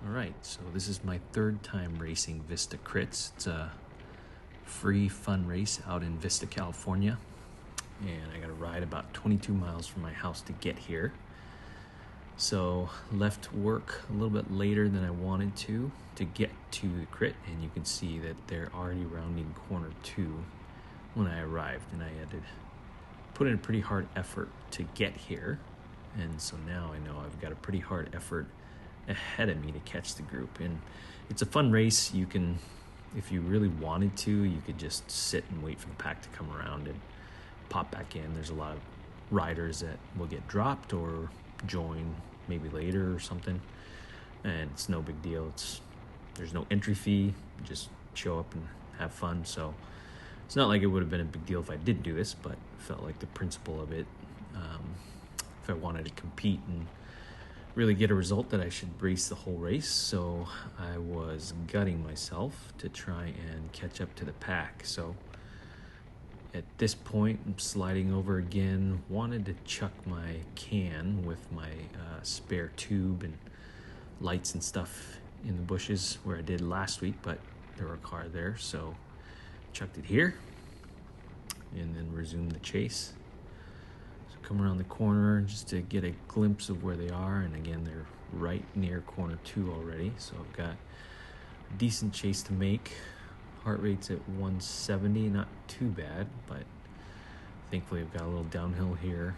All right, so this is my third time racing Vista Crits. It's a free, fun race out in Vista, California. And I got to ride about 22 miles from my house to get here. So left work a little bit later than I wanted to get to the crit. And you can see that they're already rounding corner 2 when I arrived. And I had to put in a pretty hard effort to get here. And so now I know I've got a pretty hard effort ahead of me to catch the group. And it's a fun race. You can, if you really wanted to, you could just sit and wait for the pack to come around and pop back in. There's a lot of riders that will get dropped or join maybe later or something, and it's no big deal. There's no entry fee. Just show up and have fun. So it's not like it would have been a big deal if I did do this, but I felt like the principle of it, if I wanted to compete and really get a result, that I should race the whole race. So I was gutting myself to try and catch up to the pack. So at this point, I'm sliding over again. Wanted to chuck my can with my spare tube and lights and stuff in the bushes where I did last week, but there were a car there, so chucked it here and then resumed the chase. Come around the corner just to get a glimpse of where they are, and again they're right near corner 2 already, so I've got a decent chase to make. Heart rate's at 170, not too bad, but thankfully I've got a little downhill here.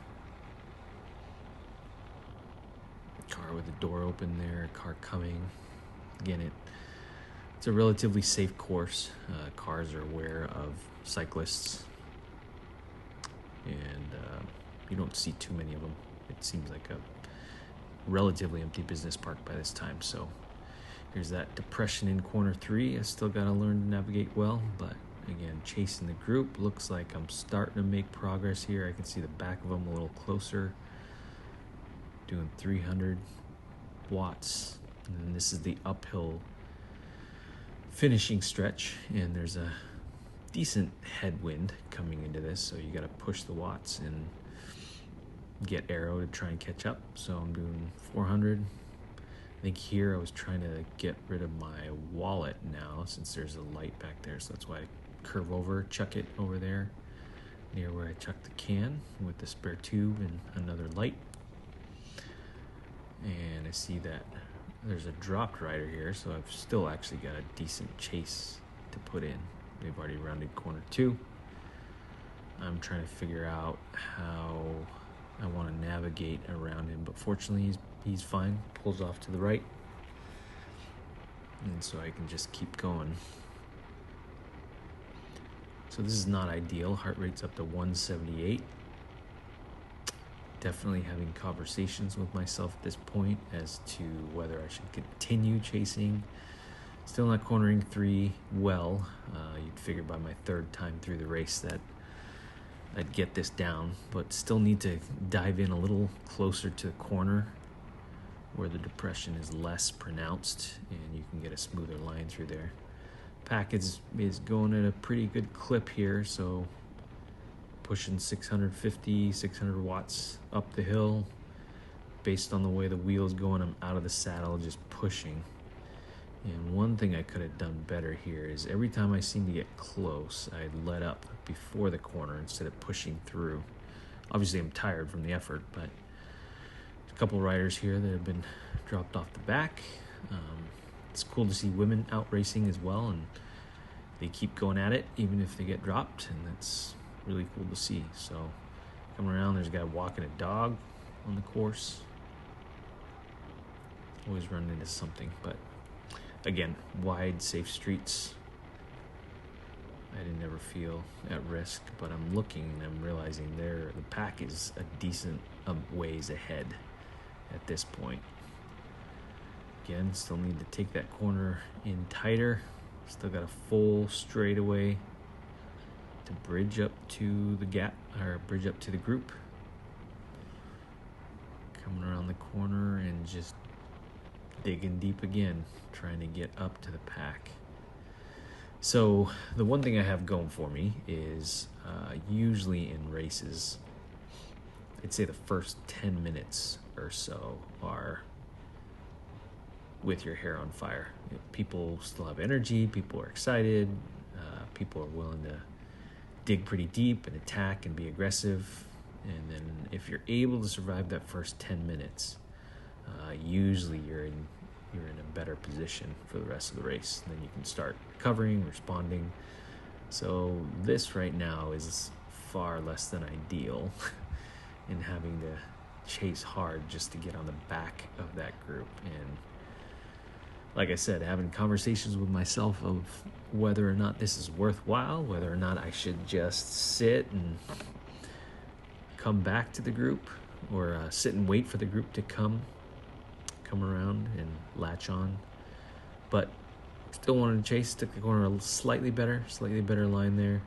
Car with the door open there, car coming. Again, it's a relatively safe course. Cars are aware of cyclists, and you don't see too many of them. It seems like a relatively empty business park by this time. So here's that depression in corner 3. I still got to learn to navigate well, but again, chasing the group. Looks like I'm starting to make progress here. I can see the back of them a little closer. Doing 300 watts. And then this is the uphill finishing stretch, and there's a decent headwind coming into this, so you got to push the watts and get aero to try and catch up. So I'm doing 400. I think here I was trying to get rid of my wallet now, since there's a light back there, so that's why I curve over, chuck it over there near where I chucked the can with the spare tube and another light. And I see that there's a dropped rider here, so I've still actually got a decent chase to put in. They've already rounded corner 2. I'm trying to figure out how I want to navigate around him, but fortunately he's fine. Pulls off to the right, and so I can just keep going. So this is not ideal. Heart rate's up to 178. Definitely having conversations with myself at this point as to whether I should continue chasing. Still not cornering 3 well. You'd figure by my 3rd time through the race that I'd get this down, but still need to dive in a little closer to the corner where the depression is less pronounced and you can get a smoother line through there. Pack is going at a pretty good clip here, so pushing 650, 600 watts up the hill. Based on the way the wheel's going, I'm out of the saddle, just pushing. And one thing I could have done better here is every time I seem to get close, I'd let up before the corner instead of pushing through. Obviously, I'm tired from the effort, but there's a couple riders here that have been dropped off the back. It's cool to see women out racing as well, and they keep going at it even if they get dropped, and that's really cool to see. So coming around, there's a guy walking a dog on the course. Always run into something, but again, wide, safe streets. I didn't ever feel at risk, but I'm looking and I'm realizing the pack is a decent ways ahead at this point. Again, still need to take that corner in tighter. Still got a full straightaway to bridge up to the gap, or bridge up to the group. Coming around the corner and just digging deep again, trying to get up to the pack. So the one thing I have going for me is usually in races, I'd say the first 10 minutes or so are with your hair on fire. People still have energy, people are excited, people are willing to dig pretty deep and attack and be aggressive. And then if you're able to survive that first 10 minutes, usually you're in a better position for the rest of the race. Then you can start recovering, responding. So this right now is far less than ideal in having to chase hard just to get on the back of that group. And like I said, having conversations with myself of whether or not this is worthwhile, whether or not I should just sit and come back to the group, or sit and wait for the group to come around and latch on. But still wanted to chase, took the corner a slightly better line there.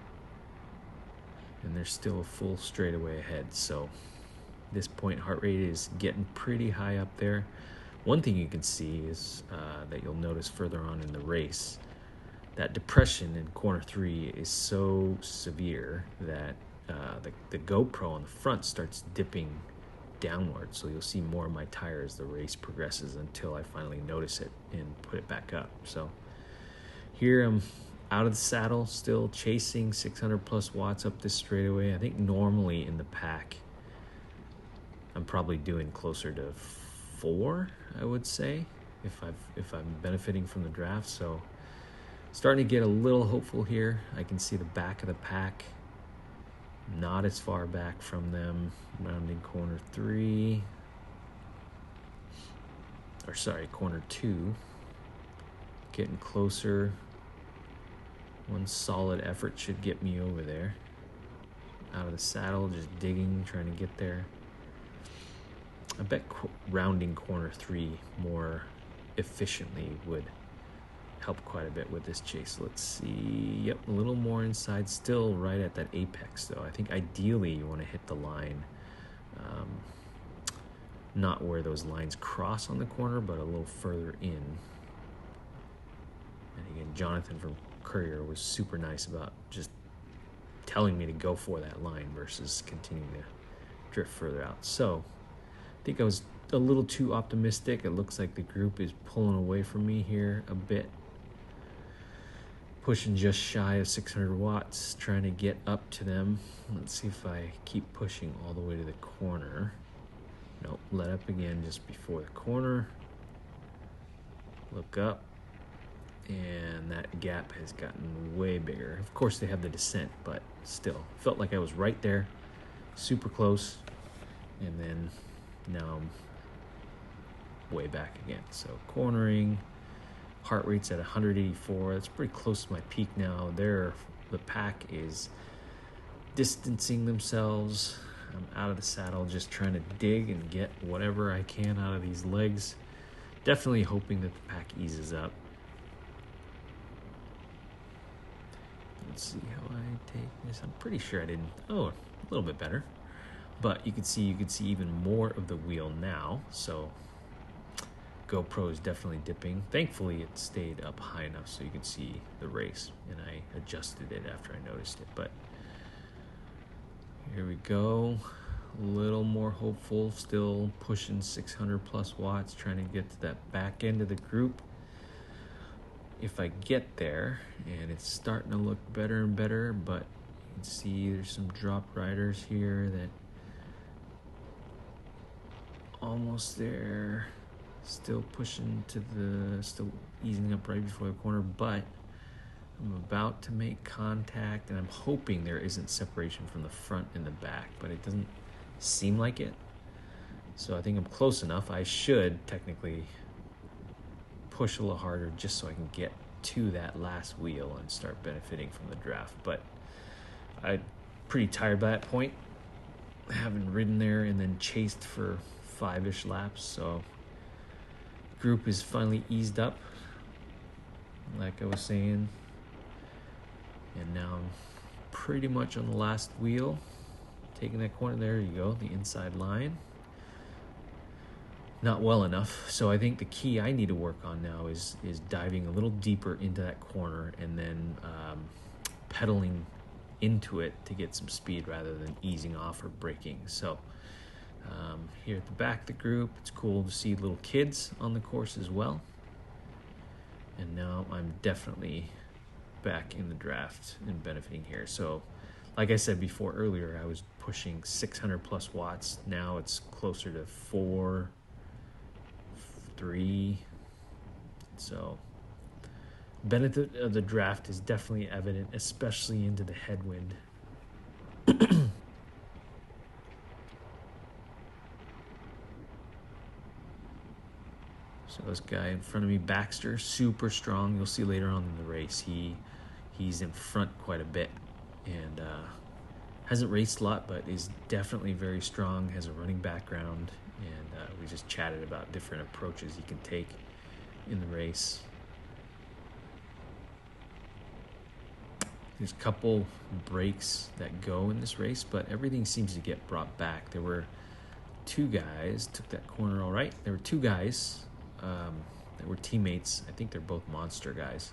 And there's still a full straightaway ahead. So this point, heart rate is getting pretty high up there. One thing you can see is that you'll notice further on in the race, that depression in corner 3 is so severe that the GoPro on the front starts dipping downward. So you'll see more of my tire as the race progresses until I finally notice it and put it back up. So here I'm out of the saddle, still chasing 600 plus watts up this straightaway. I think normally in the pack, I'm probably doing closer to 4, I would say, if I'm benefiting from the draft. So starting to get a little hopeful here. I can see the back of the pack, not as far back from them, rounding corner 3, or sorry, corner 2, getting closer. One solid effort should get me over there. Out of the saddle, just digging, trying to get there. I bet rounding corner 3 more efficiently would help quite a bit with this chase. Let's see. Yep, a little more inside, still right at that apex though. I think ideally you want to hit the line, not where those lines cross on the corner, but a little further in. And again, Jonathan from Courier was super nice about just telling me to go for that line versus continuing to drift further out. So I think I was a little too optimistic. It looks like the group is pulling away from me here a bit. Pushing just shy of 600 watts, trying to get up to them. Let's see if I keep pushing all the way to the corner. Nope, let up again just before the corner. Look up, and that gap has gotten way bigger. Of course they have the descent, but still, felt like I was right there, super close, and then now I'm way back again. So cornering, heart rate's at 184. That's pretty close to my peak now. The pack is distancing themselves. I'm out of the saddle, just trying to dig and get whatever I can out of these legs. Definitely hoping that the pack eases up. Let's see how I take this. I'm pretty sure I didn't. Oh, a little bit better. But you can see even more of the wheel now. So GoPro is definitely dipping. Thankfully, it stayed up high enough so you can see the race, and I adjusted it after I noticed it. But here we go. A little more hopeful, still pushing 600 plus watts, trying to get to that back end of the group. If I get there, and it's starting to look better and better, but you can see there's some drop riders here that almost there. Still pushing still easing up right before the corner, but I'm about to make contact, and I'm hoping there isn't separation from the front and the back, but it doesn't seem like it. So I think I'm close enough. I should technically push a little harder just so I can get to that last wheel and start benefiting from the draft. But I'm pretty tired by that point, having ridden there and then chased for 5-ish laps. So group is finally eased up, like I was saying, and now I'm pretty much on the last wheel, taking that corner. There you go, the inside line. Not well enough. So I think the key I need to work on now is diving a little deeper into that corner and then pedaling into it to get some speed rather than easing off or braking. So here at the back of the group, it's cool to see little kids on the course as well. And now I'm definitely back in the draft and benefiting here. So like I said before earlier, I was pushing 600 plus watts. Now it's closer to 4, 3. So benefit of the draft is definitely evident, especially into the headwind. So this guy in front of me, Baxter, super strong. You'll see later on in the race, he's in front quite a bit, and hasn't raced a lot, but is definitely very strong, has a running background, and we just chatted about different approaches he can take in the race. There's a couple breaks that go in this race, but everything seems to get brought back. There were 2 guys, took that corner all right. There were 2 guys that were teammates. I think they're both monster guys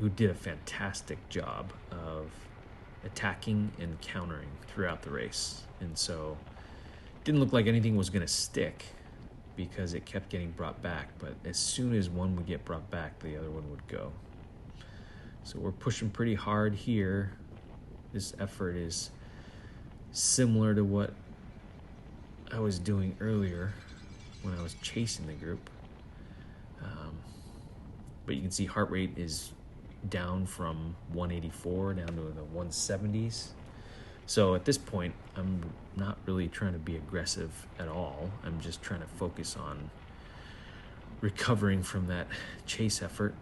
who did a fantastic job of attacking and countering throughout the race. And so it didn't look like anything was going to stick because it kept getting brought back. But as soon as one would get brought back, the other one would go. So we're pushing pretty hard here. This effort is similar to what I was doing earlier when I was chasing the group. But you can see heart rate is down from 184 down to the 170s. So at this point, I'm not really trying to be aggressive at all. I'm just trying to focus on recovering from that chase effort,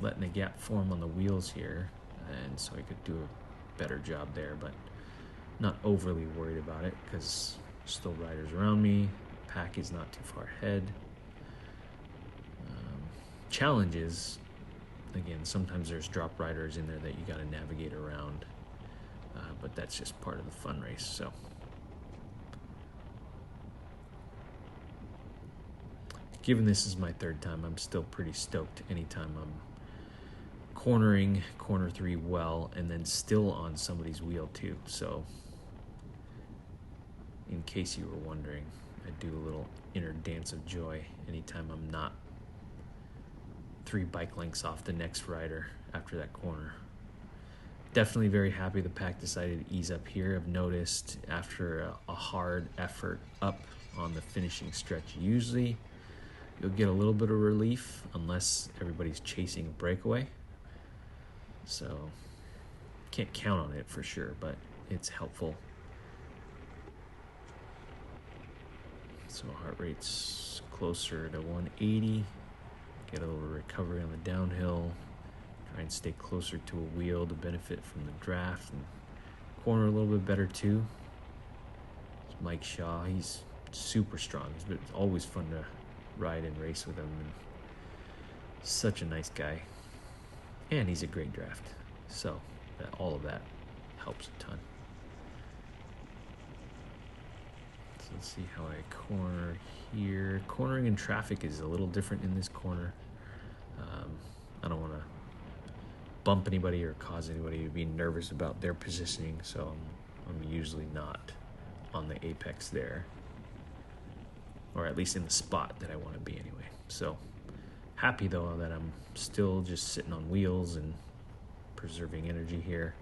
letting a gap form on the wheels here, and so I could do a better job there, but not overly worried about it because there's still riders around me. Pack is not too far ahead. Challenges, again, sometimes there's drop riders in there that you got to navigate around, but that's just part of the fun race. So given this is my 3rd time, I'm still pretty stoked anytime I'm cornering corner 3 well and then still on somebody's wheel too. So in case you were wondering, I do a little inner dance of joy anytime I'm not 3 bike lengths off the next rider after that corner. Definitely very happy the pack decided to ease up here. I've noticed after a hard effort up on the finishing stretch, usually you'll get a little bit of relief unless everybody's chasing a breakaway. So can't count on it for sure, but it's helpful. So heart rate's closer to 180. Get a little recovery on the downhill. Try and stay closer to a wheel to benefit from the draft and corner a little bit better too. It's Mike Shaw. He's super strong. It's always fun to ride and race with him, and such a nice guy. And he's a great draft. So all of that helps a ton. So let's see how I corner here. Cornering in traffic is a little different in this corner. I don't want to bump anybody or cause anybody to be nervous about their positioning, so I'm usually not on the apex there, or at least in the spot that I want to be anyway. So happy though that I'm still just sitting on wheels and preserving energy here.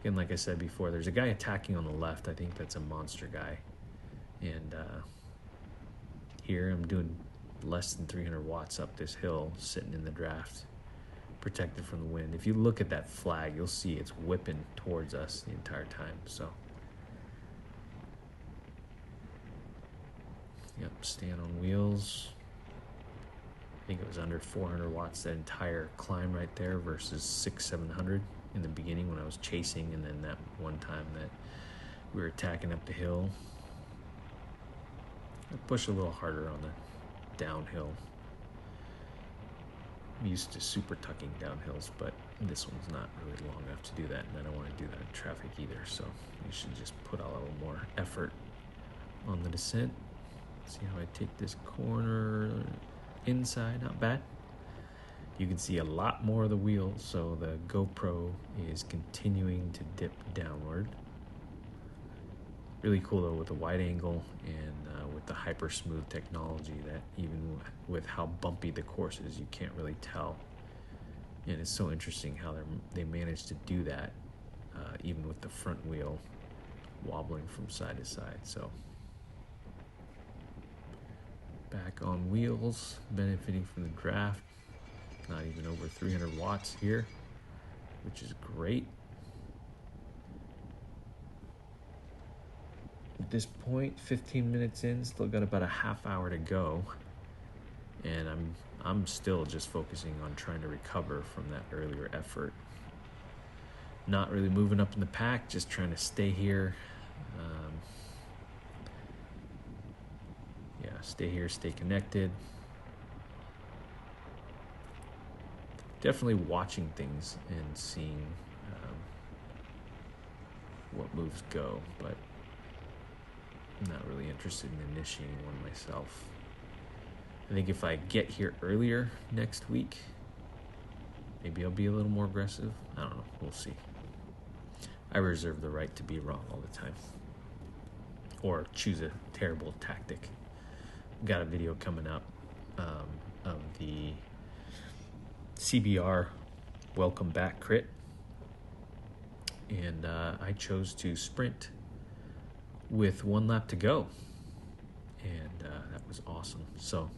Again, like I said before, there's a guy attacking on the left. I think that's a monster guy, and here I'm doing less than 300 watts up this hill, sitting in the draft, protected from the wind. If you look at that flag, you'll see it's whipping towards us the entire time. So yep, staying on wheels. I think it was under 400 watts that entire climb right there versus 600-700 in the beginning when I was chasing, and then that one time that we were attacking up the hill. I push a little harder on the downhill. I'm used to super tucking downhills, but this one's not really long enough to do that, and I don't want to do that in traffic either, so you should just put a little more effort on the descent. See how I take this corner inside, not bad. You can see a lot more of the wheel, so the GoPro is continuing to dip downward. Really cool though with the wide angle and with the hyper smooth technology that even with how bumpy the course is, you can't really tell. And it's so interesting how they managed to do that even with the front wheel wobbling from side to side. So back on wheels, benefiting from the draft. Not even over 300 watts here, which is great. At this point, 15 minutes in, still got about a half hour to go, and I'm still just focusing on trying to recover from that earlier effort. Not really moving up in the pack, just trying to stay here. Stay here, stay connected. Definitely watching things and seeing what moves go, but I'm not really interested in initiating one myself. I think if I get here earlier next week, maybe I'll be a little more aggressive. I don't know. We'll see. I reserve the right to be wrong all the time or choose a terrible tactic. Got a video coming up of the CBR Welcome Back Crit, and I chose to sprint with 1 lap to go, and that was awesome. So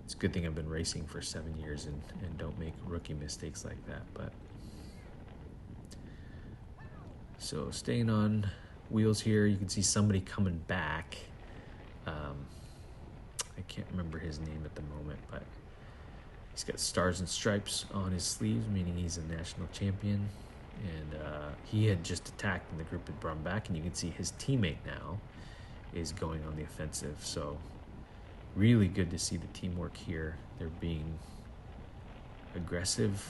it's a good thing I've been racing for 7 years and don't make rookie mistakes like that. But so staying on wheels here, you can see somebody coming back. I can't remember his name at the moment, but he's got stars and stripes on his sleeves, meaning he's a national champion. And he had just attacked and the group had brought him back, and you can see his teammate now is going on the offensive. So really good to see the teamwork here. They're being aggressive.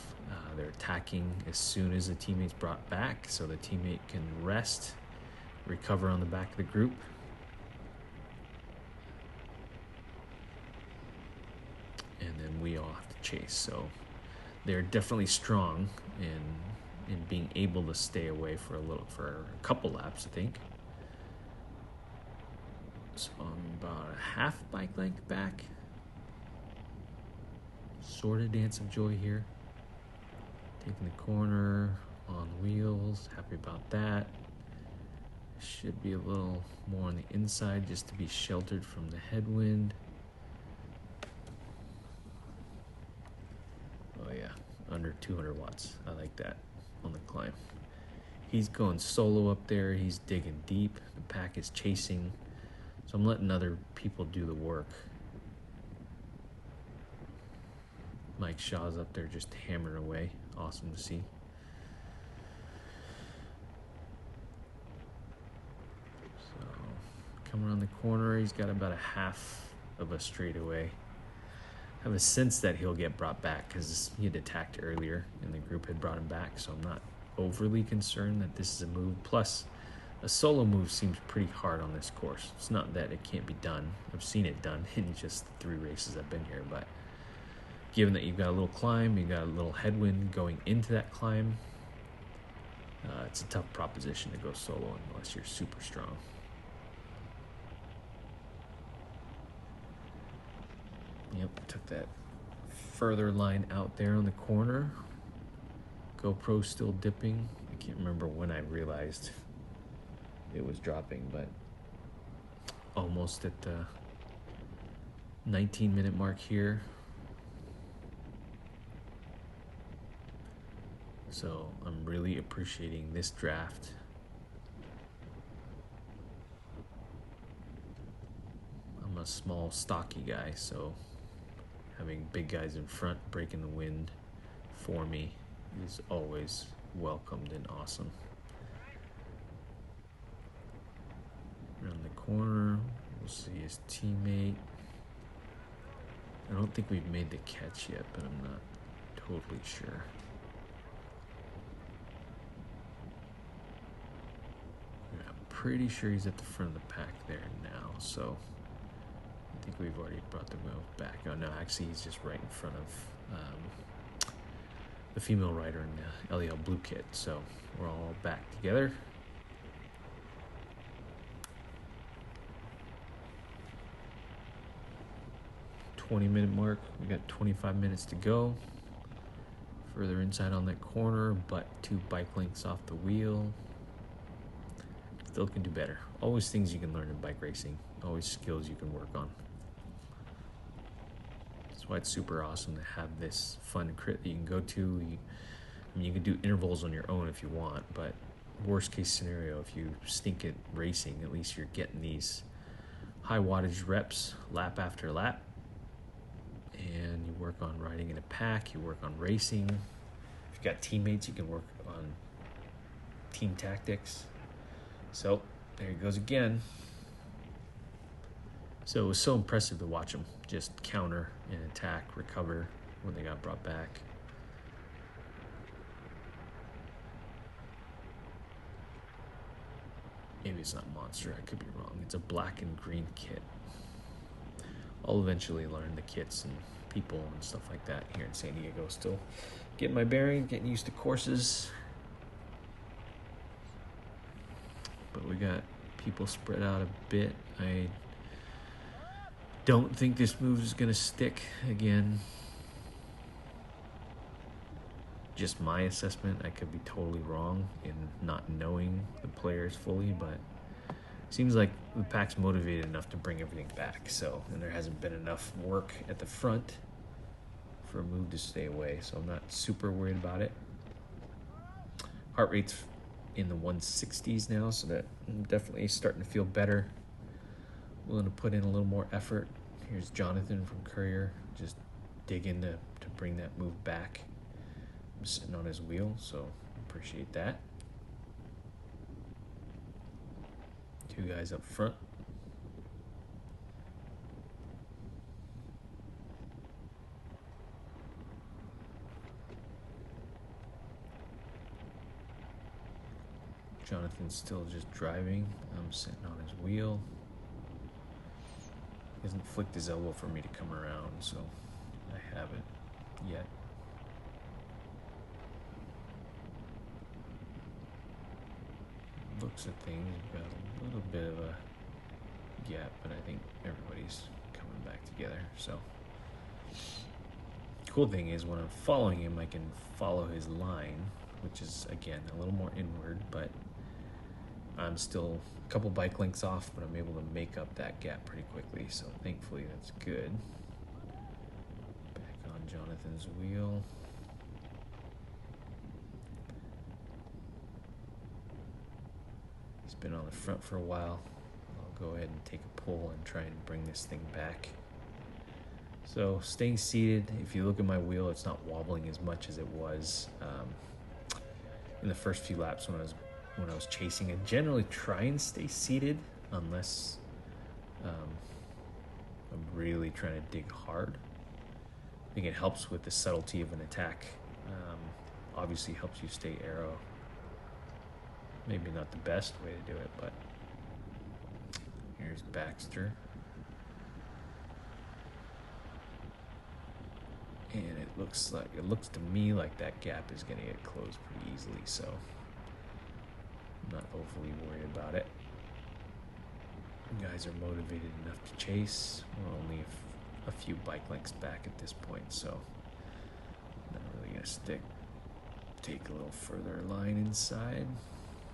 They're attacking as soon as the teammate's brought back, so the teammate can rest, recover on the back of the group. And then we all have to chase. So they're definitely strong in being able to stay away for a couple laps, I think. So I'm about a half bike length back. Sort of dance of joy here. Taking the corner on wheels. Happy about that. Should be a little more on the inside just to be sheltered from the headwind. Oh yeah, under 200 watts. I like that on the climb. He's going solo up there. He's digging deep. The pack is chasing. So I'm letting other people do the work. Mike Shaw's up there just hammering away. Awesome to see. So coming around the corner, he's got about a half of a straightaway. I have a sense that he'll get brought back because he had attacked earlier and the group had brought him back, so I'm not overly concerned that this is a move. Plus, a solo move seems pretty hard on this course. It's not that it can't be done. I've seen it done in just the 3 races I've been here, but given that you've got a little climb, you've got a little headwind going into that climb, it's a tough proposition to go solo unless you're super strong. Yep, took that further line out there on the corner. GoPro still dipping. I can't remember when I realized it was dropping, but almost at the 19-minute mark here. So I'm really appreciating this draft. I'm a small, stocky guy, so having big guys in front breaking the wind for me is always welcomed and awesome. Around the corner, we'll see his teammate. I don't think we've made the catch yet, but I'm not totally sure. Yeah, I'm pretty sure he's at the front of the pack there now, so I think we've already brought the move back. Oh no, actually he's just right in front of the female rider in the LEL blue kit, so we're all back together. 20-minute mark. We got 25 minutes to go. Further inside on that corner, but 2 bike lengths off the wheel. Still can do better. Always things you can learn in bike racing. Always skills you can work on. That's why it's super awesome to have this fun crit that you can go to. You can do intervals on your own if you want, but worst case scenario, if you stink at racing, at least you're getting these high wattage reps lap after lap. And you work on riding in a pack, you work on racing. If you've got teammates, you can work on team tactics. So there he goes again. So it was so impressive to watch them just counter and attack, recover when they got brought back. Maybe it's not Monster, I could be wrong. It's a black and green kit. I'll eventually learn the kits and people and stuff like that here in San Diego. Still getting my bearings, getting used to courses. But we got people spread out a bit. I don't think this move is going to stick again. Just my assessment. I could be totally wrong in not knowing the players fully, but seems like the pack's motivated enough to bring everything back. So, and there hasn't been enough work at the front for a move to stay away. So I'm not super worried about it. Heart rate's in the 160s now, so that I'm definitely starting to feel better. Willing to put in a little more effort. Here's Jonathan from Courier, just digging to bring that move back. I'm sitting on his wheel, so appreciate that. 2 guys up front. Jonathan's still just driving. I'm sitting on his wheel. He hasn't flicked his elbow for me to come around, so I haven't yet. Looks at things, we've got a little bit of a gap, but I think everybody's coming back together. So, cool thing is when I'm following him, I can follow his line, which is again a little more inward, but I'm still a couple bike lengths off, but I'm able to make up that gap pretty quickly. So thankfully that's good. Back on Jonathan's wheel. He's been on the front for a while. I'll go ahead and take a pull and try and bring this thing back. So staying seated, if you look at my wheel, it's not wobbling as much as it was in the first few laps when I was chasing. I generally try and stay seated unless I'm really trying to dig hard. I think it helps with the subtlety of an attack. Obviously helps you stay aero. Maybe not the best way to do it, but here's Baxter. And it looks to me like that gap is going to get closed pretty easily, so I'm not overly worried about it. You guys are motivated enough to chase. We're only a few bike lengths back at this point, so not really going to stick. Take a little further line inside.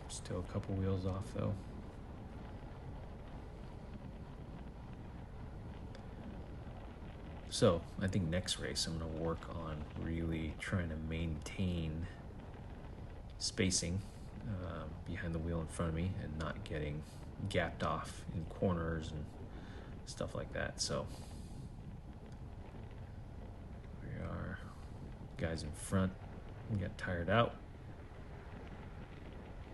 Still a couple wheels off though. So I think next race I'm going to work on really trying to maintain spacing behind the wheel in front of me and not getting gapped off in corners and stuff like that. So we are guys in front. We got tired out.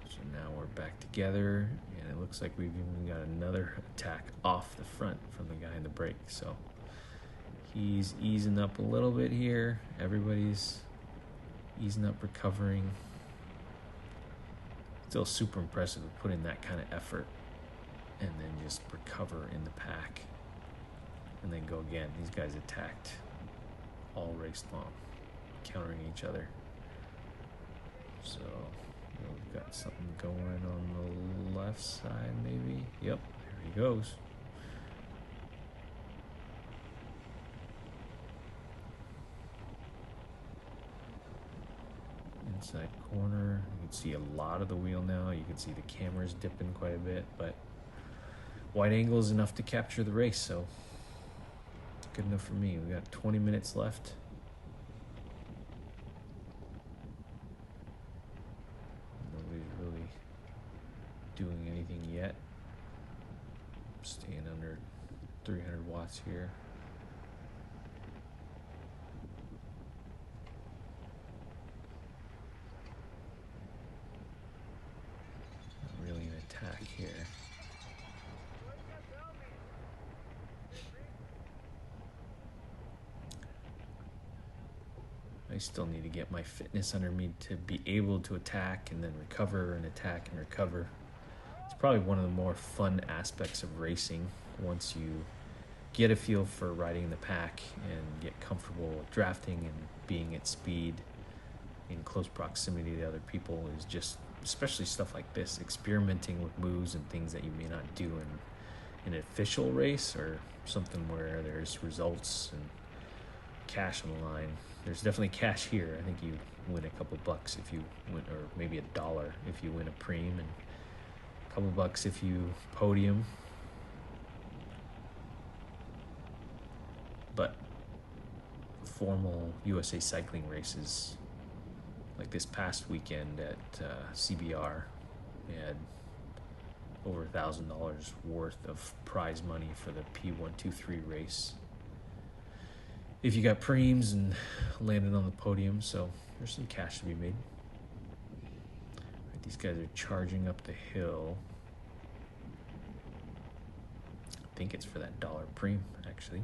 So now we're back together, and it looks like we've even got another attack off the front from the guy in the brake. So he's easing up a little bit here. Everybody's easing up, recovering. Still super impressive to put in that kind of effort and then just recover in the pack and then go again. These guys attacked all race long, countering each other. So we've got something going on the left side, maybe. Yep, there he goes. inside corner. You can see a lot of the wheel now. You can see the camera's dipping quite a bit, but wide angle is enough to capture the race, so good enough for me. We got 20 minutes left. Nobody's really doing anything yet. Staying under 300 watts here. Not really an attack here. I still need to get my fitness under me to be able to attack and then recover and attack and recover. It's probably one of the more fun aspects of racing once you get a feel for riding in the pack and get comfortable with drafting and being at speed in close proximity to other people is just, especially stuff like this, experimenting with moves and things that you may not do in an official race or something where there's results and cash on the line. There's definitely cash here. I think you win a couple bucks if you win, or maybe $1 if you win a preem, and a couple bucks if you podium. But formal USA cycling races, like this past weekend at CBR, we had over $1,000 worth of prize money for the P123 race if you got preems and landed on the podium, so there's some cash to be made. Right, these guys are charging up the hill. I think it's for that $1 preem, actually.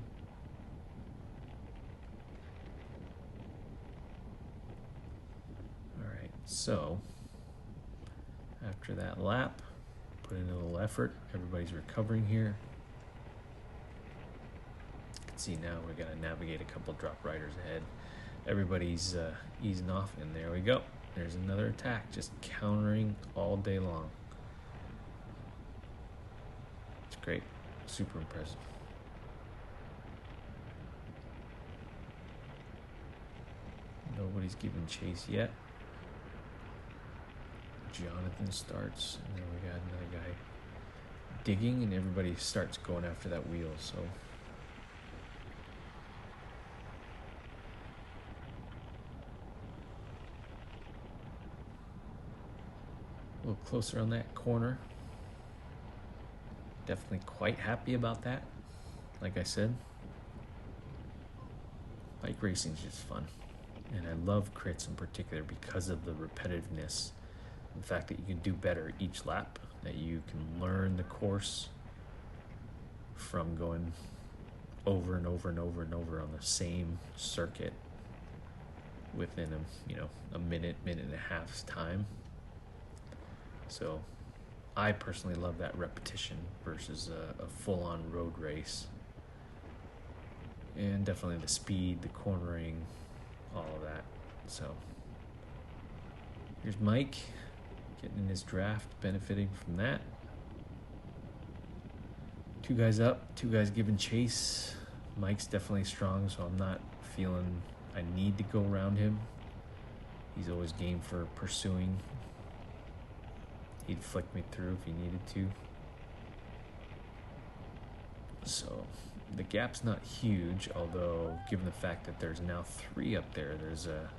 All right, so after that lap, put in a little effort. Everybody's recovering here. See, now we got to navigate a couple drop riders ahead. Everybody's easing off, and there we go. There's another attack, just countering all day long. It's great, super impressive. Nobody's giving chase yet. Jonathan starts, and then we got another guy digging, and everybody starts going after that wheel, so a little closer on that corner. Definitely quite happy about that. Like I said, bike racing is just fun. And I love crits in particular because of the repetitiveness. The fact that you can do better each lap, that you can learn the course from going over and over and over and over on the same circuit within a minute and a half's time. So I personally love that repetition versus a full-on road race. And definitely the speed, the cornering, all of that. So here's Mike getting in his draft, benefiting from that. 2 guys up, 2 guys giving chase. Mike's definitely strong, so I'm not feeling I need to go around him. He's always game for pursuing. He'd flick me through if he needed to. So the gap's not huge, although given the fact that there's now 3 up there, there's a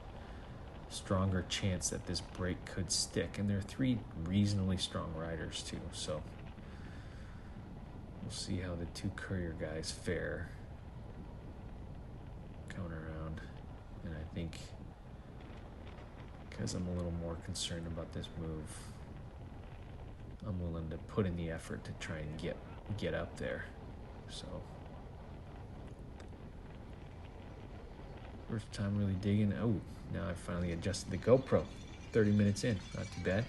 stronger chance that this break could stick. And there are 3 reasonably strong riders too, so we'll see how the 2 courier guys fare coming around. And I think because I'm a little more concerned about this move, I'm willing to put in the effort to try and get up there. So first time really digging. Oh, now I finally adjusted the GoPro. 30 minutes in, not too bad.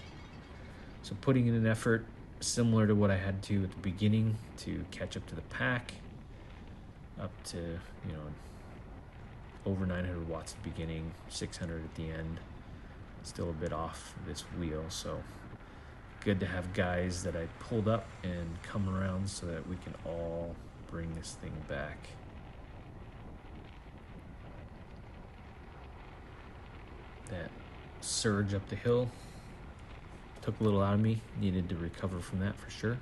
So putting in an effort similar to what I had to at the beginning to catch up to the pack, up to over 900 watts at the beginning, 600 at the end. Still a bit off this wheel, so good to have guys that I pulled up and come around so that we can all bring this thing back. That surge up the hill. Took a little out of me. Needed to recover from that for sure.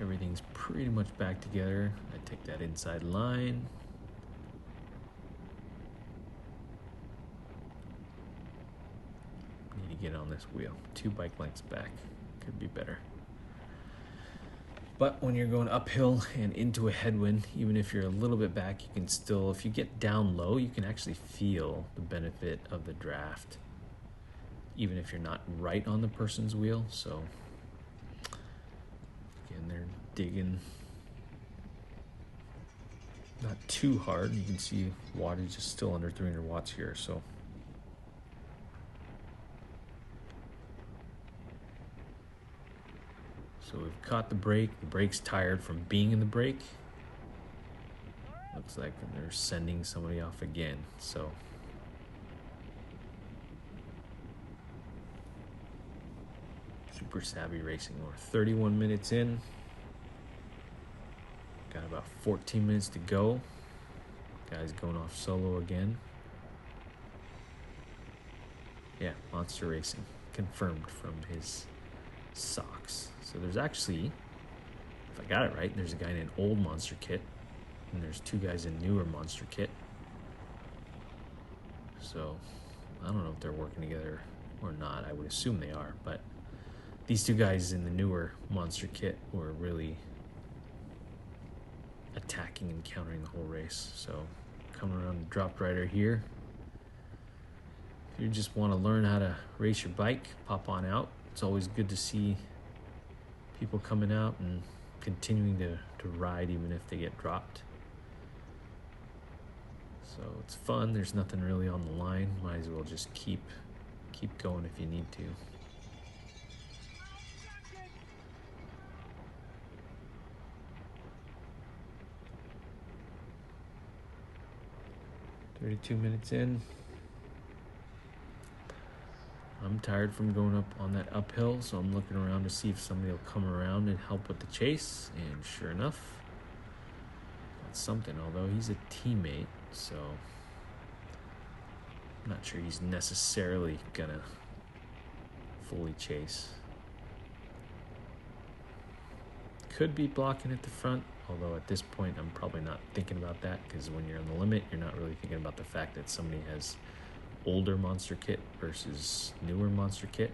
Everything's pretty much back together. I take that inside line. Need to get on this wheel. 2 bike lengths back. Could be better. But when you're going uphill and into a headwind, even if you're a little bit back, you can still, if you get down low, you can actually feel the benefit of the draft, even if you're not right on the person's wheel. So, again, they're digging not too hard. You can see wattage is still under 300 watts here. So, we've caught the brake. The brake's tired from being in the brake. Looks like they're sending somebody off again. So super savvy racing. We're 31 minutes in. Got about 14 minutes to go. Guy's going off solo again. Yeah, Monster Racing. Confirmed from his socks. So there's actually, if I got it right, there's a guy in an old Monster kit, and there's 2 guys in newer Monster kit. So I don't know if they're working together or not. I would assume they are, but these 2 guys in the newer Monster kit were really attacking and countering the whole race. So coming around the drop rider here. If you just want to learn how to race your bike, pop on out. It's always good to see people coming out and continuing to ride even if they get dropped. So it's fun. There's nothing really on the line. Might as well just keep going if you need to. "32 minutes in. I'm tired from going up on that uphill, so I'm looking around to see if somebody will come around and help with the chase. And sure enough, got something, although he's a teammate, so I'm not sure he's necessarily gonna fully chase. Could be blocking at the front, although at this point I'm probably not thinking about that, because when you're on the limit, you're not really thinking about the fact that somebody has older Monster kit versus newer Monster kit.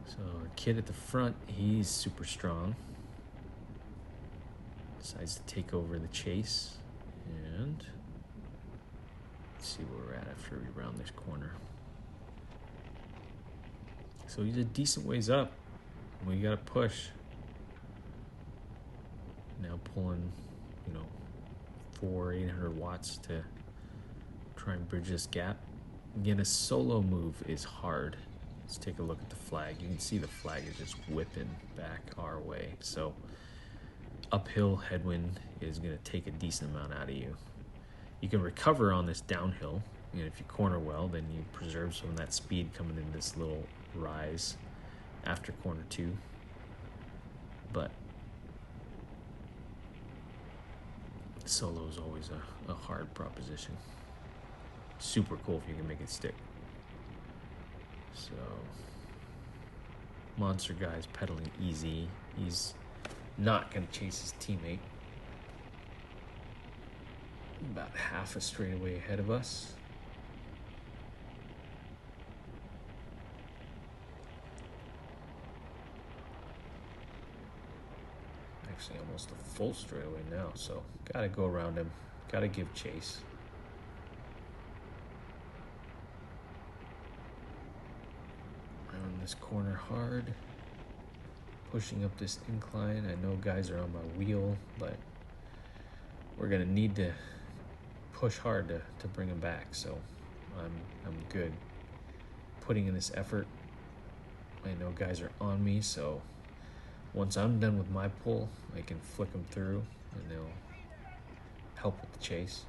So our kid at the front, he's super strong. Decides to take over the chase, and let's see where we're at after we round this corner. So he's a decent ways up. We gotta push. Now pulling, 800 watts to try and bridge this gap. Again, a solo move is hard. Let's take a look at the flag. You can see the flag is just whipping back our way. So uphill headwind is going to take a decent amount out of you. You can recover on this downhill. If you corner well, then you preserve some of that speed coming in this little rise after corner 2. But solo is always a hard proposition. Super cool if you can make it stick. So Monster guy's pedaling easy. He's not going to chase his teammate. About half a straightaway ahead of us. Actually almost a full straightaway now, so gotta go around him, gotta give chase. Around this corner hard, pushing up this incline. I know guys are on my wheel, but we're gonna need to push hard to bring him back, so I'm good putting in this effort. I know guys are on me, so once I'm done with my pull, I can flick them through and they'll help with the chase.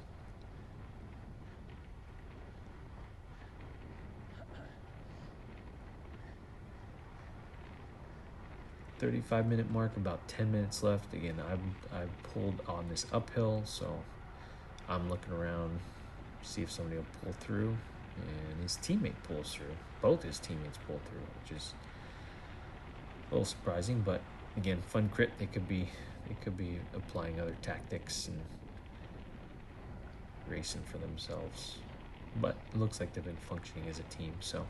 35-minute mark, about 10 minutes left. Again, I've pulled on this uphill, so I'm looking around, see if somebody will pull through, and his teammate pulls through. Both his teammates pull through, which is a little surprising, but again, fun crit. They could be applying other tactics and racing for themselves, but it looks like they've been functioning as a team. So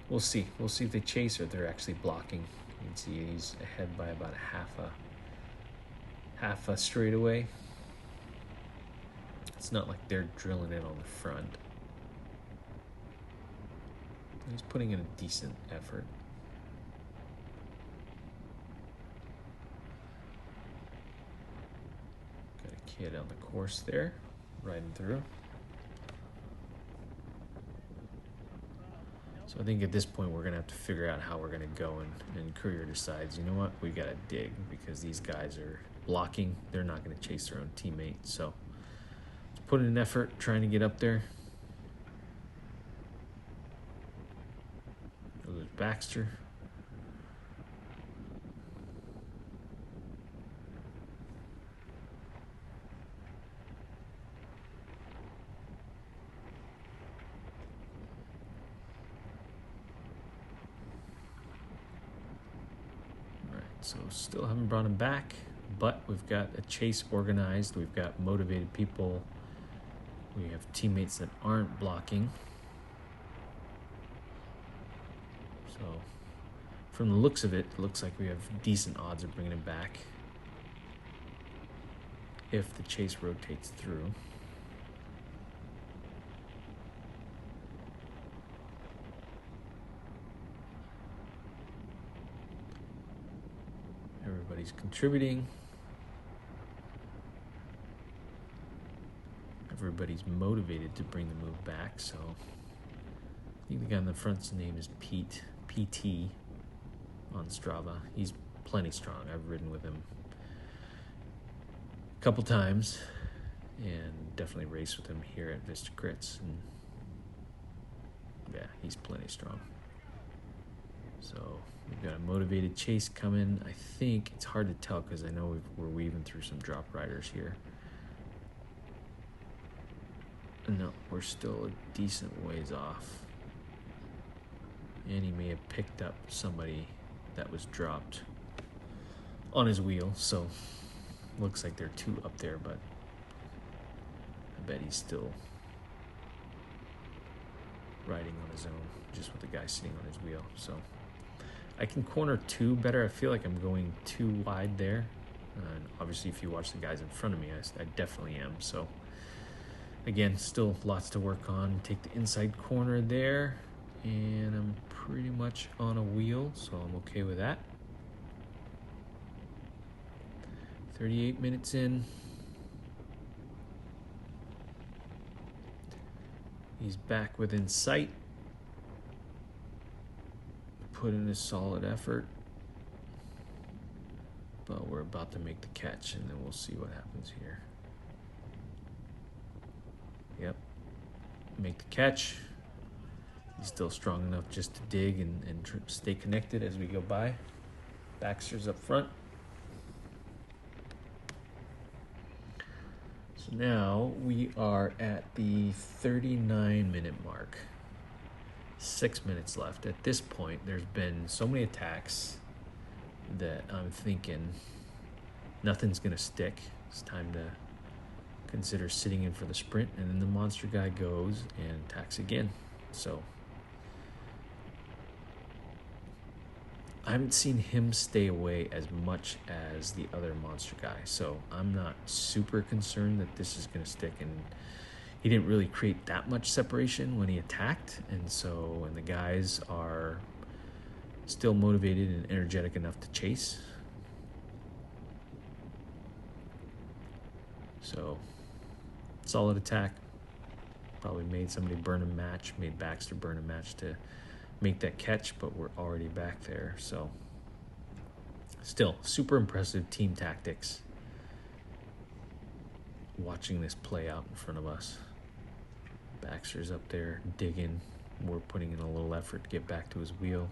we'll see if they chase or they're actually blocking. You can see he's ahead by about half a straightaway. It's not like they're drilling it on the front. He's putting in a decent effort. Got a kid on the course there, riding through. So I think at this point we're going to have to figure out how we're going to go, and Courier decides, you know what, we got to dig because these guys are blocking. They're not going to chase their own teammate. So let's put in an effort trying to get up there. There's Baxter. So still haven't brought him back, but we've got a chase organized. We've got motivated people. We have teammates that aren't blocking. So from the looks of it, it looks like we have decent odds of bringing him back if the chase rotates through. Everybody's contributing. Everybody's motivated to bring the move back. So I think the guy in the front's name is Pete, PT on Strava. He's plenty strong. I've ridden with him a couple times and definitely raced with him here at Vista Crits. And yeah, he's plenty strong. So we've got a motivated chase coming. I think it's hard to tell because I know we're weaving through some drop riders here. No, we're still a decent ways off. And he may have picked up somebody that was dropped on his wheel. So looks like there are two up there, but I bet he's still riding on his own, just with the guy sitting on his wheel. So I can corner two better. I feel like I'm going too wide there. And obviously, if you watch the guys in front of me, I definitely am. So again, still lots to work on. Take the inside corner there, and I'm pretty much on a wheel, so I'm okay with that. 38 minutes in. He's back within sight. Put in a solid effort, but we're about to make the catch, and then we'll see what happens here. Yep, make the catch. He's still strong enough just to dig and stay connected as we go by. Baxter's up front. So now we are at the 39-minute mark. 6 minutes left. At this point, there's been so many attacks that I'm thinking nothing's going to stick. It's time to consider sitting in for the sprint, and then the monster guy goes and attacks again. So I haven't seen him stay away as much as the other monster guy, so I'm not super concerned that this is going to stick. And he didn't really create that much separation when he attacked, and so when the guys are still motivated and energetic enough to chase. So solid attack. Probably made somebody burn a match, made Baxter burn a match to make that catch, but we're already back there. So still super impressive team tactics. Watching this play out in front of us. Baxter's up there digging. We're putting in a little effort to get back to his wheel.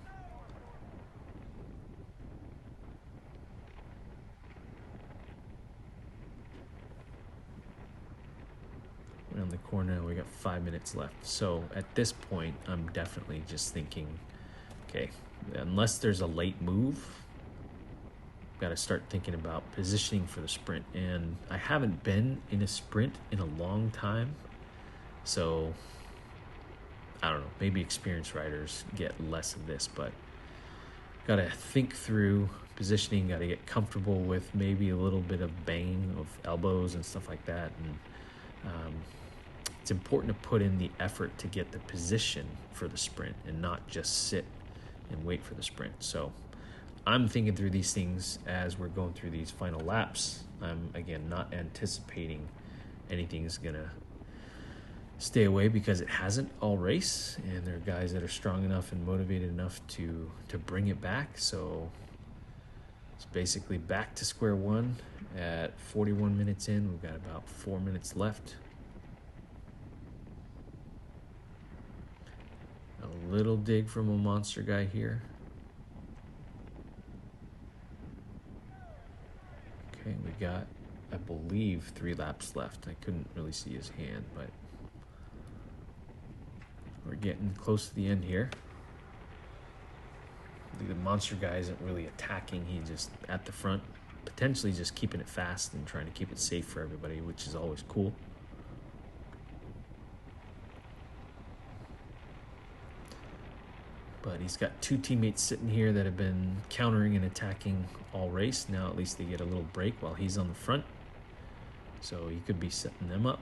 corner, and we got 5 minutes left. So at this point, I'm definitely just thinking, okay, unless there's a late move, got to start thinking about positioning for the sprint. And I haven't been in a sprint in a long time, so I don't know, maybe experienced riders get less of this, but got to think through positioning, got to get comfortable with maybe a little bit of banging of elbows and stuff like that. And it's important to put in the effort to get the position for the sprint and not just sit and wait for the sprint. So I'm thinking through these things as we're going through these final laps. I'm, again, not anticipating anything's going to stay away, because it hasn't all race, and there are guys that are strong enough and motivated enough to bring it back. So it's basically back to square one at 41 minutes in. We've got about 4 minutes left. A little dig from a monster guy here. Okay, we got, I believe, 3 laps left. I couldn't really see his hand, but we're getting close to the end here. The monster guy isn't really attacking. He's just at the front, potentially just keeping it fast and trying to keep it safe for everybody, which is always cool. But he's got 2 teammates sitting here that have been countering and attacking all race. Now at least they get a little break while he's on the front. So he could be setting them up.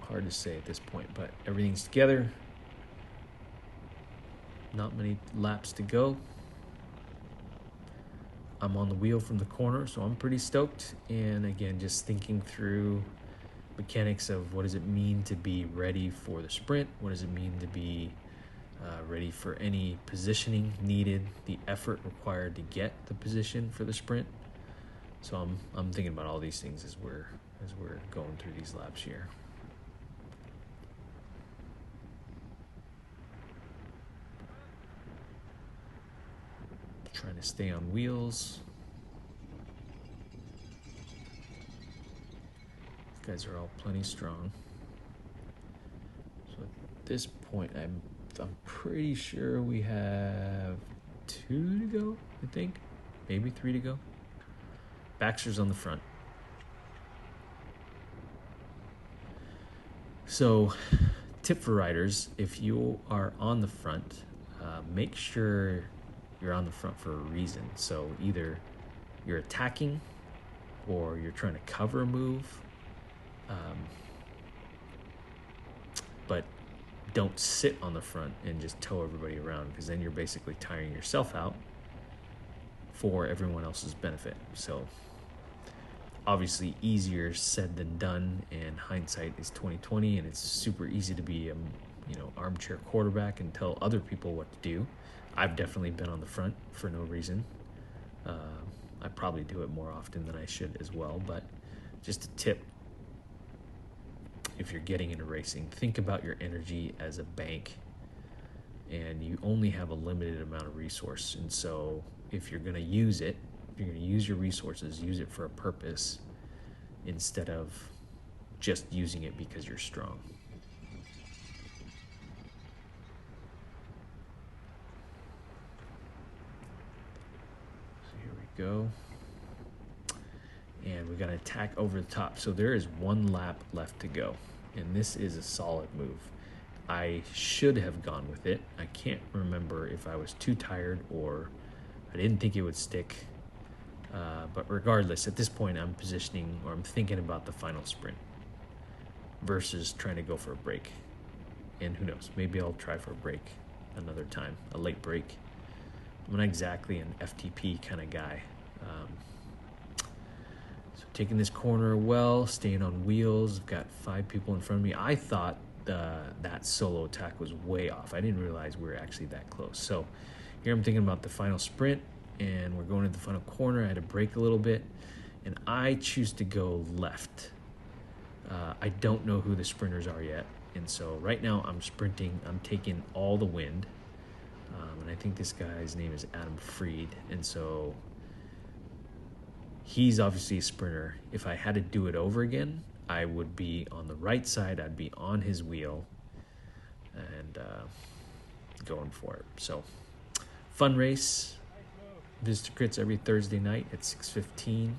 Hard to say at this point, but everything's together. Not many laps to go. I'm on the wheel from the corner, so I'm pretty stoked. And again, just thinking through mechanics of what does it mean to be ready for the sprint? What does it mean to be ready for any positioning needed, the effort required to get the position for the sprint? So I'm thinking about all these things as we're going through these laps here. Trying to stay on wheels. These guys are all plenty strong. So at this point, I'm pretty sure we have 2 to go, I think. Maybe 3 to go. Baxter's on the front. So, tip for riders, if you are on the front, make sure you're on the front for a reason. So either you're attacking or you're trying to cover a move, but don't sit on the front and just tow everybody around, because then you're basically tiring yourself out for everyone else's benefit. So obviously easier said than done, and hindsight is 2020, and it's super easy to be armchair quarterback and tell other people what to do. I've definitely been on the front for no reason. I probably do it more often than I should as well, but just a tip: if you're getting into racing, think about your energy as a bank, and you only have a limited amount of resource. And so if you're going to use it, if you're going to use your resources, use it for a purpose instead of just using it because you're strong. So here we go. And we got to attack over the top. So there is 1 lap left to go. And this is a solid move. I should have gone with it. I can't remember if I was too tired or I didn't think it would stick. But regardless, at this point, I'm positioning, or I'm thinking about the final sprint versus trying to go for a break. And who knows, maybe I'll try for a break another time, a late break. I'm not exactly an FTP kind of guy. So taking this corner well, staying on wheels. I've got 5 people in front of me. I thought that solo attack was way off. I didn't realize we were actually that close. So here I'm thinking about the final sprint, and we're going to the final corner. I had to brake a little bit, and I choose to go left. I don't know who the sprinters are yet, and so right now I'm sprinting. I'm taking all the wind, and I think this guy's name is Adam Freed, and so he's obviously a sprinter. If I had to do it over again, I would be on the right side. I'd be on his wheel and going for it. So, fun race. Vista Crits every Thursday night at 6:15.